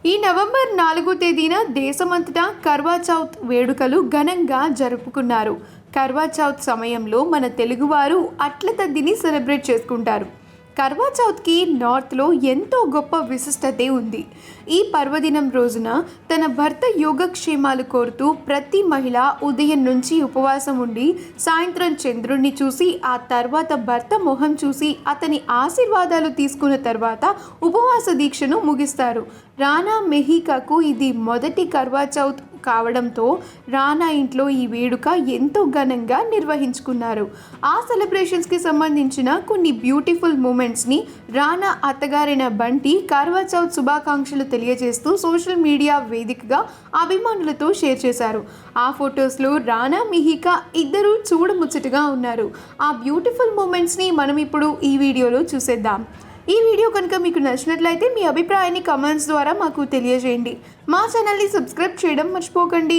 ఈ నవంబర్ 4వ తేదీన దేశమంతటా కర్వా చౌత్ వేడుకలు ఘనంగా జరుపుకున్నారు. కర్వా చౌత్ సమయంలో మన తెలుగువారు అట్ల తద్దిని సెలబ్రేట్ చేసుకుంటారు. కర్వా చౌత్కి నార్త్లో ఎంతో గొప్ప విశిష్టతే ఉంది. ఈ పర్వదినం రోజున తన భర్త యోగక్షేమాలు కోరుతూ ప్రతి మహిళ ఉదయం నుంచి ఉపవాసం ఉండి సాయంత్రం చంద్రుణ్ణి చూసి ఆ తర్వాత భర్త మొహం చూసి అతని ఆశీర్వాదాలు తీసుకున్న తర్వాత ఉపవాస దీక్షను ముగిస్తారు. రానా మెహికాకు ఇది మొదటి కర్వా చౌత్ కావడంతో రానా ఇంట్లో ఈ వేడుక ఎంతో ఘనంగా నిర్వహించుకున్నారు. ఆ సెలబ్రేషన్స్కి సంబంధించిన కొన్ని బ్యూటిఫుల్ మూమెంట్స్ని రానా అత్తగారైన బంటి కర్వా చౌత్ శుభాకాంక్షలు తెలియజేస్తూ సోషల్ మీడియా వేదికగా అభిమానులతో షేర్ చేశారు. ఆ ఫొటోస్లో రానా మెహికా ఇద్దరు చూడముచ్చటగా ఉన్నారు. ఆ బ్యూటిఫుల్ మూమెంట్స్ని మనం ఇప్పుడు ఈ వీడియోలో చూసేద్దాం. ఈ వీడియో కనుక మీకు నచ్చినట్లయితే మీ అభిప్రాయాన్ని కామెంట్స్ ద్వారా మాకు తెలియజేయండి. మా ఛానల్ని సబ్స్క్రైబ్ చేయడం మర్చిపోకండి.